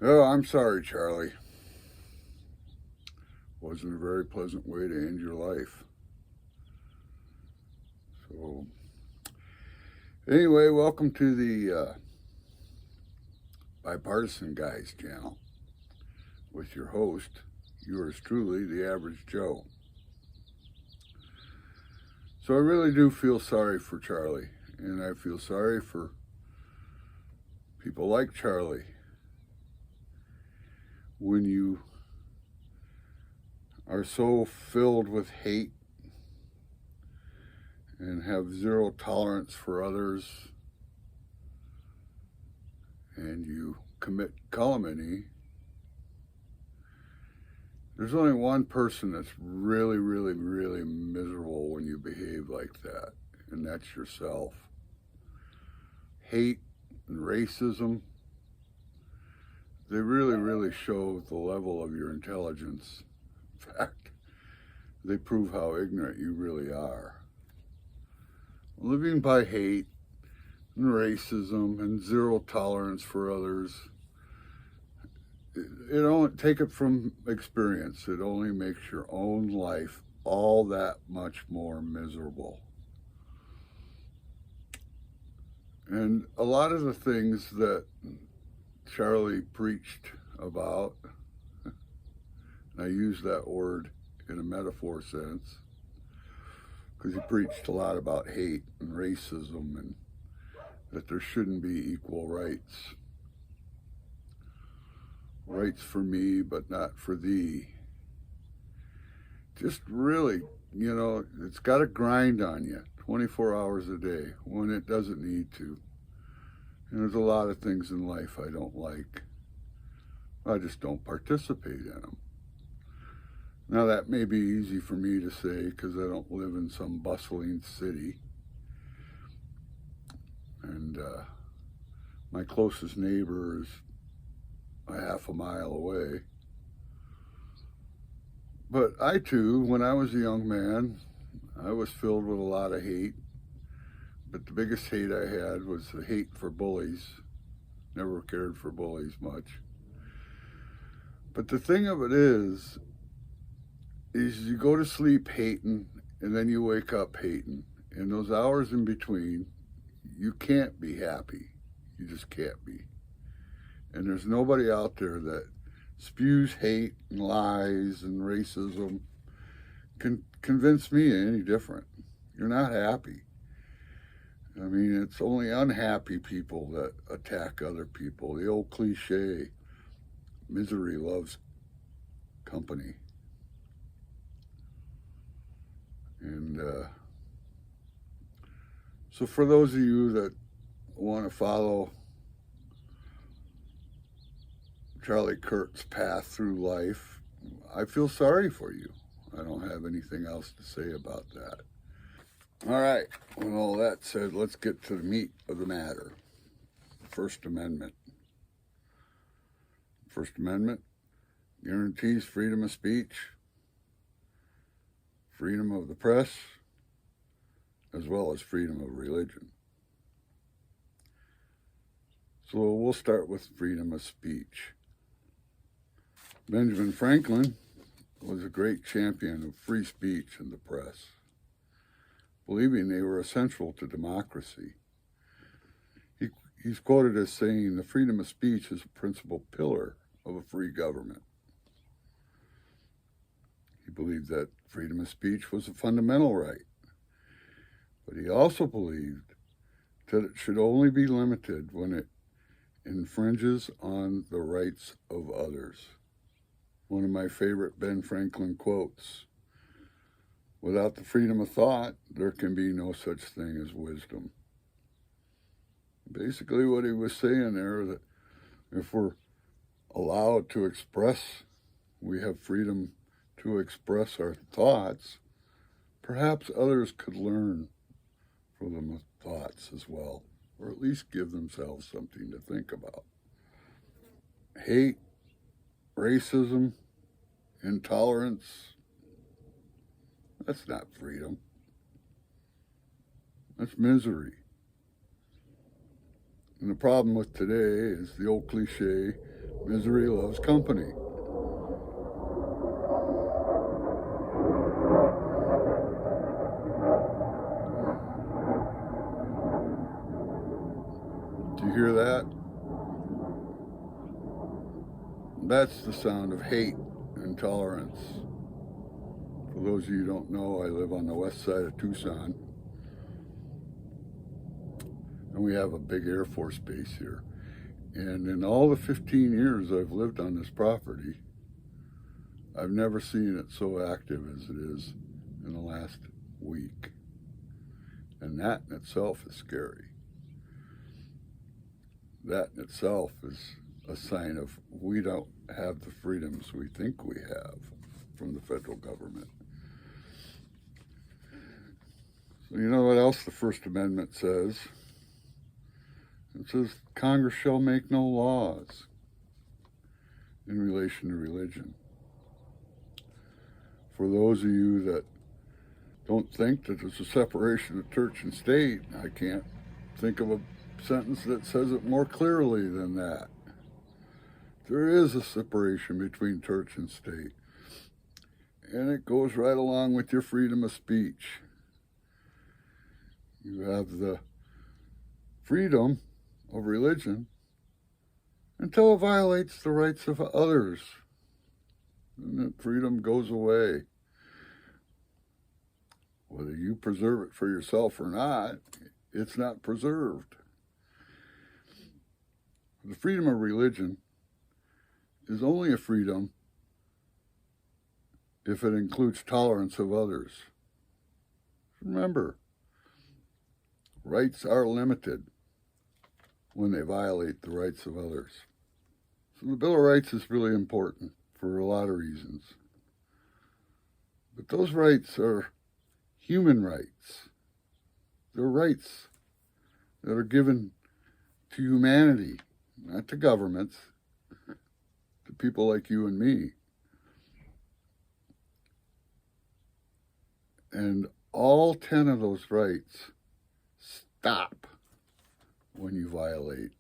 Oh, I'm sorry, Charlie. Wasn't a very pleasant way to end your life. So, anyway, welcome to the Bipartisan Guys channel with your host, yours truly, the average Joe. So, I really do feel sorry for Charlie, and I feel sorry for people like Charlie. When you are so filled with hate and have zero tolerance for others, and you commit calumny, there's only one person that's really, really, really miserable when you behave like that, and that's yourself. Hate and racism, they really, really show the level of your intelligence. In fact, they prove how ignorant you really are. Living by hate and racism and zero tolerance for others, it only, take it from experience, it only makes your own life all that much more miserable. And a lot of the things that Charlie preached about, and I use that word in a metaphor sense, because he preached a lot about hate and racism and that there shouldn't be equal rights. Rights for me, but not for thee. Just really, it's got to grind on you 24 hours a day when it doesn't need to. And there's a lot of things in life I don't like. I just don't participate in them. Now, that may be easy for me to say because I don't live in some bustling city. And my closest neighbor is a half a mile away. But I too, when I was a young man, I was filled with a lot of hate. But the biggest hate I had was the hate for bullies. Never cared for bullies much. But the thing of it is you go to sleep hating and then you wake up hating. And those hours in between, you can't be happy. You just can't be. And there's nobody out there that spews hate and lies and racism can convince me any different. You're not happy. I mean, it's only unhappy people that attack other people. The old cliche, misery loves company. And so for those of you that want to follow Charlie Kirk's path through life, I feel sorry for you. I don't have anything else to say about that. All right, with all that said, let's get to the meat of the matter. First Amendment. First Amendment guarantees freedom of speech, freedom of the press, as well as freedom of religion. So we'll start with freedom of speech. Benjamin Franklin was a great champion of free speech and the press, believing they were essential to democracy. He's quoted as saying, "The freedom of speech is a principal pillar of a free government." He believed that freedom of speech was a fundamental right, but he also believed that it should only be limited when it infringes on the rights of others. One of my favorite Ben Franklin quotes, "Without the freedom of thought, there can be no such thing as wisdom." Basically what he was saying there, that if we're allowed to express, we have freedom to express our thoughts, perhaps others could learn from the thoughts as well, or at least give themselves something to think about. Hate, racism, intolerance, that's not freedom. That's misery. And the problem with today is the old cliche, Misery loves company. Do you hear that? That's the sound of hate and intolerance. For those of you who don't know, I live on the west side of Tucson. And we have a big Air Force base here. And in all the 15 years I've lived on this property, I've never seen it so active as it is in the last week. And that in itself is scary. That in itself is a sign of we don't have the freedoms we think we have from the federal government. So you know what else the First Amendment says? It says Congress shall make no laws in relation to religion. For those of you that don't think that there's a separation of church and state, I can't think of a sentence that says it more clearly than that. There is a separation between church and state. And it goes right along with your freedom of speech. You have the freedom of religion until it violates the rights of others. And that freedom goes away. Whether you preserve it for yourself or not, it's not preserved. The freedom of religion is only a freedom if it includes tolerance of others. Remember, rights are limited when they violate the rights of others. So the Bill of Rights is really important for a lot of reasons. But those rights are human rights. They're rights that are given to humanity, not to governments, to people like you and me. And all 10 of those rights stop when you violate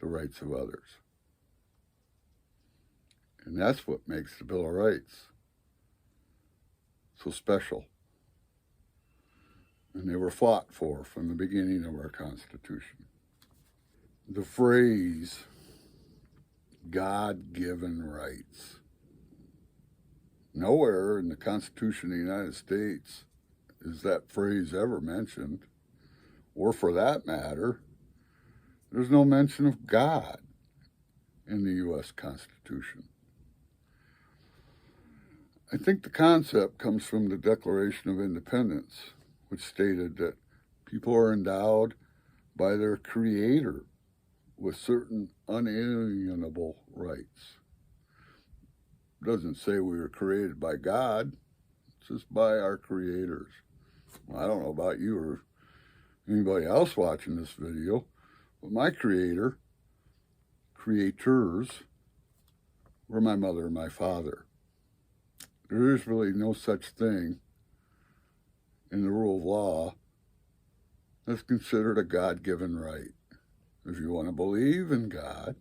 the rights of others. And that's what makes the Bill of Rights so special. And they were fought for from the beginning of our Constitution. The phrase, God-given rights. Nowhere in the Constitution of the United States is that phrase ever mentioned, or for that matter, there's no mention of God in the U.S. Constitution. I think the concept comes from the Declaration of Independence, which stated that people are endowed by their Creator with certain unalienable rights. It doesn't say we were created by God, it's just by our creators. Well, I don't know about you or anybody else watching this video, but my creators, were my mother and my father. There is really no such thing in the rule of law that's considered a God-given right. If you want to believe in God,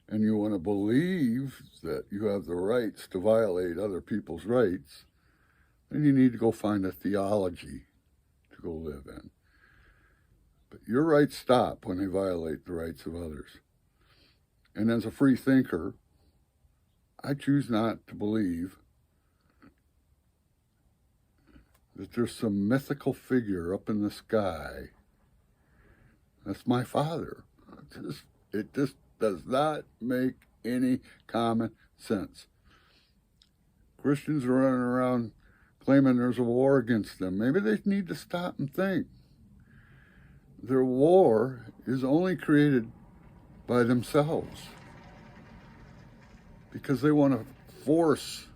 and you want to believe that you have the rights to violate other people's rights, then you need to go find a theology to go live in. But your rights stop when they violate the rights of others. And as a free thinker, I choose not to believe that there's some mythical figure up in the sky. That's my father. It just does not make any common sense. Christians are running around claiming there's a war against them. Maybe they need to stop and think. Their war is only created by themselves because they want to force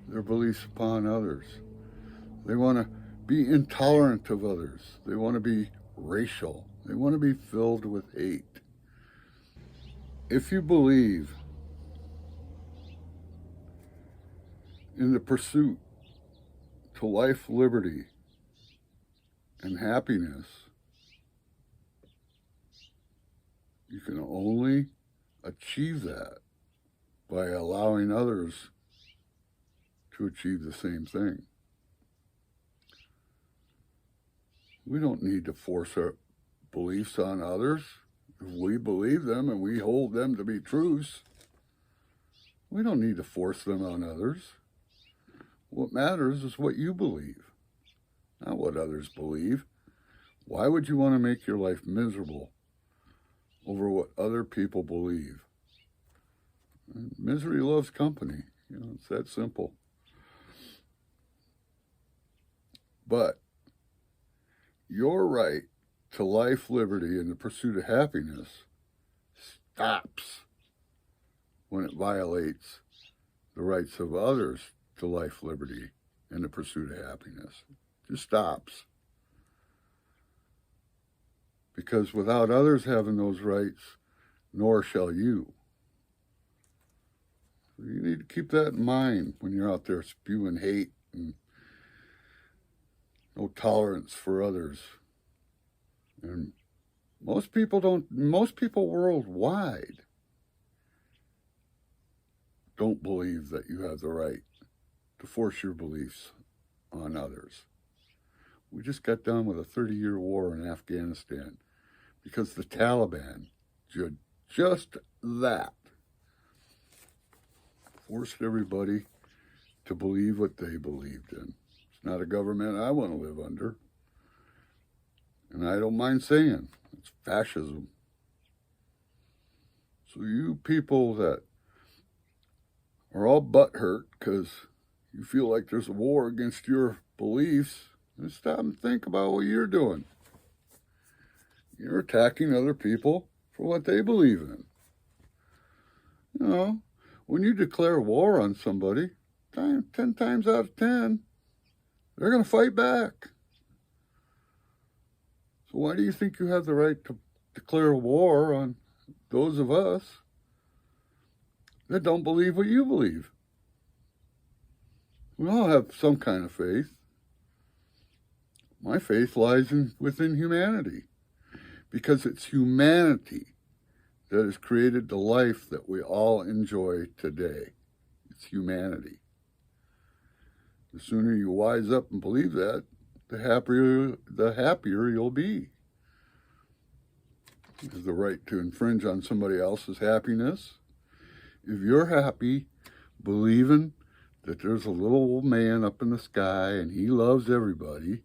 their beliefs upon others. They want to be intolerant of others. They want to be racial. They want to be filled with hate. If you believe in the pursuit to life, liberty, and happiness, you can only achieve that by allowing others to achieve the same thing. We don't need to force our beliefs on others. If we believe them and we hold them to be truths, we don't need to force them on others. What matters is what you believe, not what others believe. Why would you want to make your life miserable over what other people believe? Misery loves company. It's that simple. But your right to life, liberty, and the pursuit of happiness stops when it violates the rights of others to life, liberty, and the pursuit of happiness. It just stops. Because without others having those rights, nor shall you. You need to keep that in mind when you're out there spewing hate and no tolerance for others. And most people worldwide don't believe that you have the right to force your beliefs on others. We just got done with a 30-year war in Afghanistan because the Taliban did just that. Forced everybody to believe what they believed in. It's not a government I want to live under. And I don't mind saying it's fascism. So you people that are all butthurt because you feel like there's a war against your beliefs, just stop and think about what you're doing. You're attacking other people for what they believe in. When you declare war on somebody, 10 times out of 10, they're going to fight back. So why do you think you have the right to declare war on those of us that don't believe what you believe? We all have some kind of faith. My faith lies within humanity, because it's humanity that has created the life that we all enjoy today. It's humanity. The sooner you wise up and believe that, the happier you'll be. You have the right to infringe on somebody else's happiness. If you're happy believing that there's a little old man up in the sky and he loves everybody,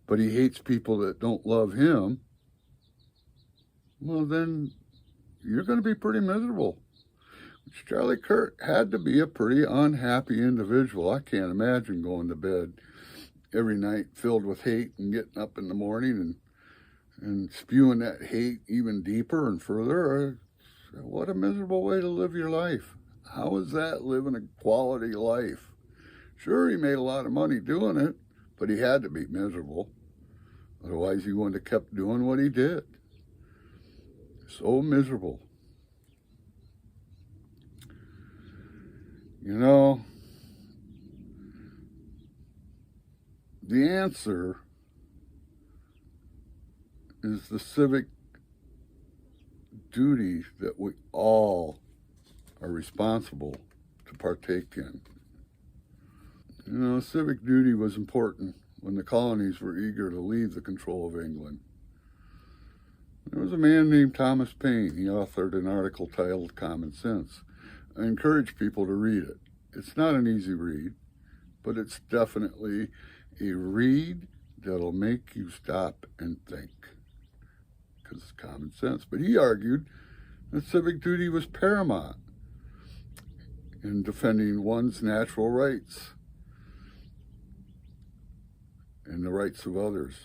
but he hates people that don't love him, well, then you're going to be pretty miserable. Charlie Kirk had to be a pretty unhappy individual. I can't imagine going to bed every night filled with hate and getting up in the morning and spewing that hate even deeper and further. What a miserable way to live your life. How is that living a quality life? Sure, he made a lot of money doing it, but he had to be miserable. Otherwise, he wouldn't have kept doing what he did. So miserable. The answer is the civic duty that we all are responsible to partake in. Civic duty was important when the colonies were eager to leave the control of England. There was a man named Thomas Paine. He authored an article titled Common Sense. I encourage people to read it. It's not an easy read, but it's definitely a read that'll make you stop and think, because it's common sense. But he argued that civic duty was paramount in defending one's natural rights and the rights of others.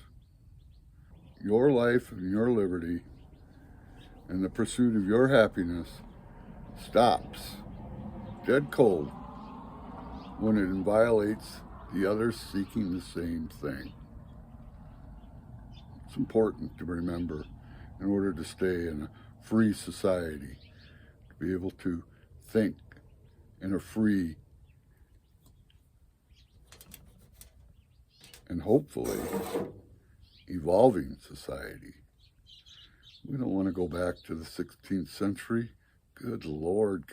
Your life and your liberty and the pursuit of your happiness stops dead cold when it violates the others seeking the same thing. It's important to remember in order to stay in a free society, to be able to think in a free and hopefully evolving society. We don't want to go back to the 16th century Good Lord.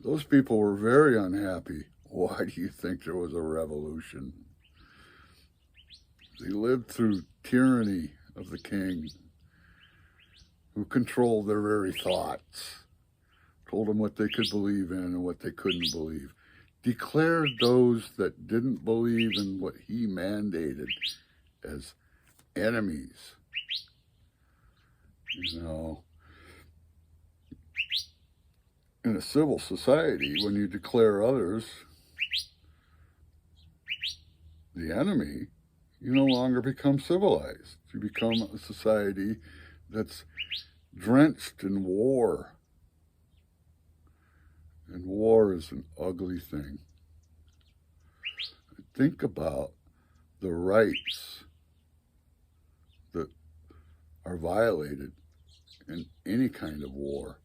Those people were very unhappy. Why do you think there was a revolution? They lived through tyranny of the king, who controlled their very thoughts, told them what they could believe in and what they couldn't believe, declared those that didn't believe in what he mandated as enemies. You know, in a civil society, when you declare others the enemy, you no longer become civilized. You become a society that's drenched in war. And war is an ugly thing. Think about the rights that are violated in any kind of war.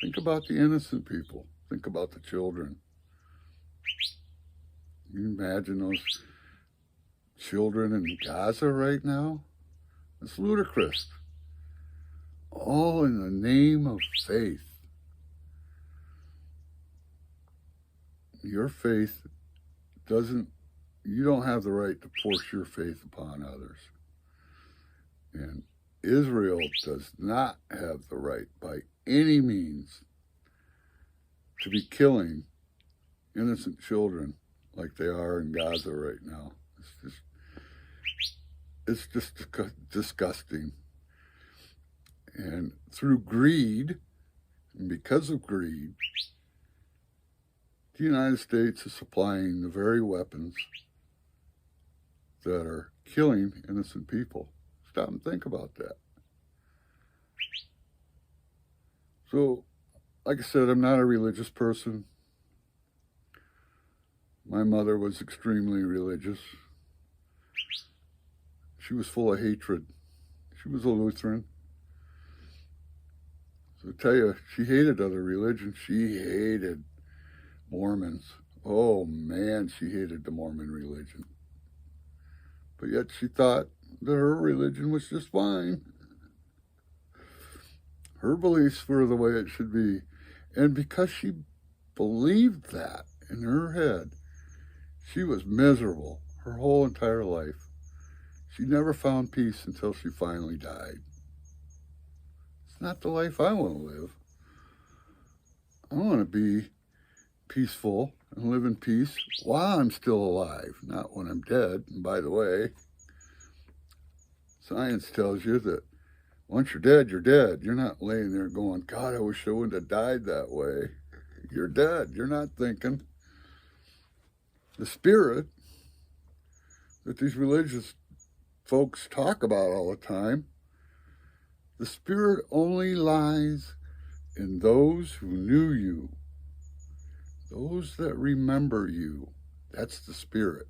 Think about the innocent people. Think about the children. Can you imagine those children in Gaza right now? It's ludicrous. All in the name of faith. Your faith you don't have the right to force your faith upon others. And Israel does not have the right by any means to be killing innocent children like they are in Gaza right now. It's just disgusting. And through greed, and because of greed, the United States is supplying the very weapons that are killing innocent people. Stop and think about that. So, like I said, I'm not a religious person. My mother was extremely religious. She was full of hatred. She was a Lutheran. So I tell you, she hated other religions. She hated Mormons. Oh man, she hated the Mormon religion. But yet she thought that her religion was just fine. Her beliefs were the way it should be. And because she believed that in her head, she was miserable her whole entire life. She never found peace until she finally died. It's not the life I want to live. I want to be peaceful and live in peace while I'm still alive, not when I'm dead. And by the way, science tells you that once you're dead, you're dead. You're not laying there going, God, I wish I wouldn't have died that way. You're dead. You're not thinking. The spirit that these religious folks talk about all the time, the spirit only lies in those who knew you. Those that remember you, that's the spirit.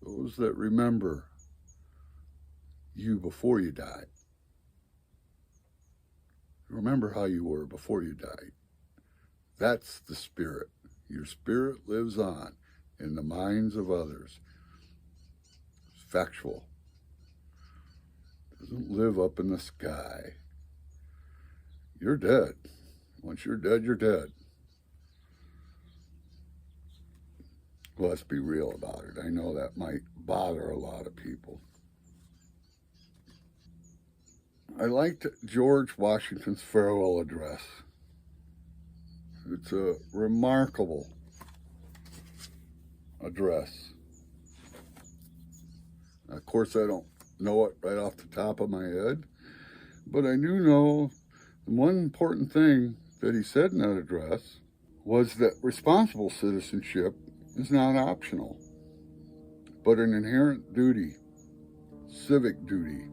Those that remember you before you died. Remember how you were before you died. That's the spirit. Your spirit lives on in the minds of others. It's factual. It doesn't live up in the sky. You're dead. Once you're dead, you're dead. Let's be real about it. I know that might bother a lot of people. I liked George Washington's farewell address. It's a remarkable address. Of course, I don't know it right off the top of my head, but I do know the one important thing that he said in that address was that responsible citizenship is not optional, but an inherent duty, civic duty.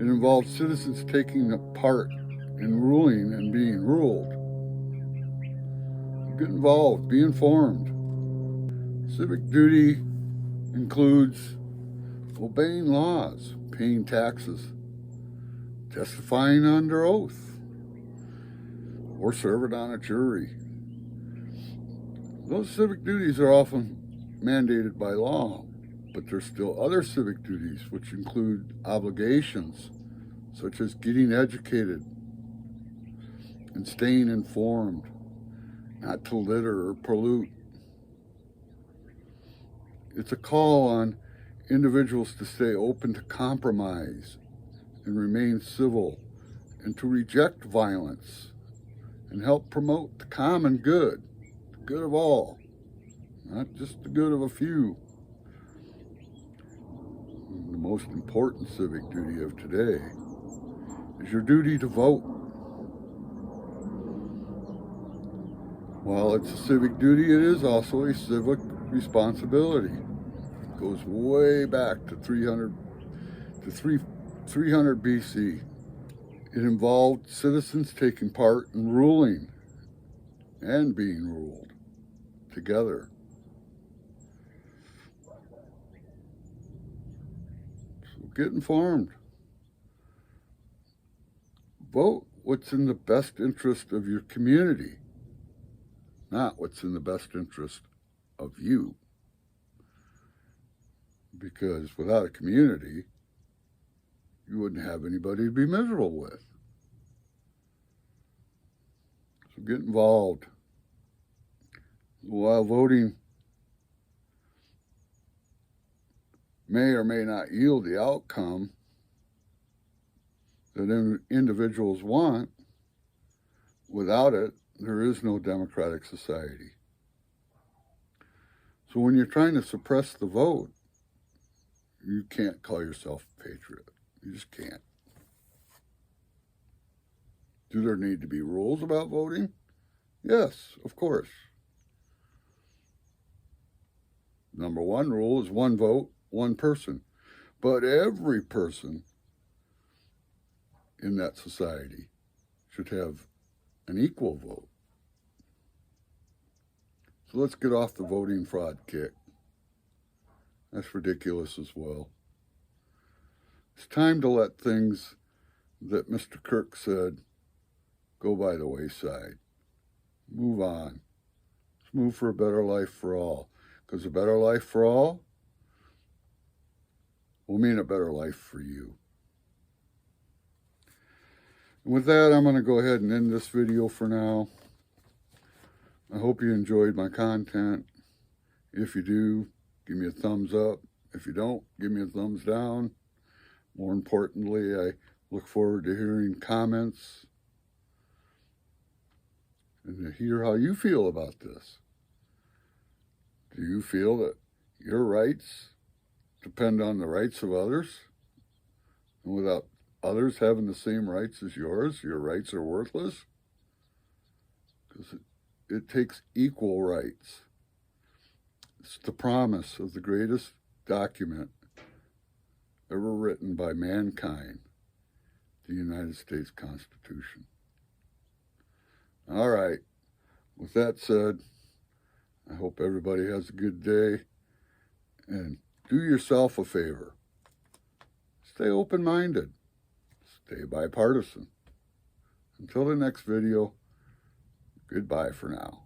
It involves citizens taking part in ruling and being ruled. Get involved, be informed. Civic duty includes obeying laws, paying taxes, testifying under oath, or serving on a jury. Those civic duties are often mandated by law, but there's still other civic duties which include obligations such as getting educated, and staying informed, not to litter or pollute. It's a call on individuals to stay open to compromise and remain civil, and to reject violence and help promote the common good, the good of all, not just the good of a few. The most important civic duty of today is your duty to vote. While it's a civic duty, it is also a civic responsibility. It goes way back to 300 BC. It involved citizens taking part in ruling and being ruled together. So get informed. Vote what's in the best interest of your community, not what's in the best interest of you. Because without a community, you wouldn't have anybody to be miserable with. So get involved. While voting may or may not yield the outcome that individuals want, without it, there is no democratic society. So when you're trying to suppress the vote, you can't call yourself a patriot. You just can't. Do there need to be rules about voting? Yes, of course. Number one rule is one vote, one person. But every person in that society should have an equal vote. So let's get off the voting fraud kick. That's ridiculous as well. It's time to let things that Mr. Kirk said go by the wayside. Move on. Let's move for a better life for all. Because a better life for all will mean a better life for you. And with that, I'm going to go ahead and end this video for now. I hope you enjoyed my content. If you do, give me a thumbs up. If you don't, give me a thumbs down. More importantly, I look forward to hearing comments and to hear how you feel about this. Do you feel that your rights depend on the rights of others? And without others having the same rights as yours, your rights are worthless? Because it takes equal rights. It's the promise of the greatest document ever written by mankind, the United States Constitution. All right. With that said, I hope everybody has a good day, and do yourself a favor. Stay open-minded. Stay bipartisan. Until the next video, goodbye for now.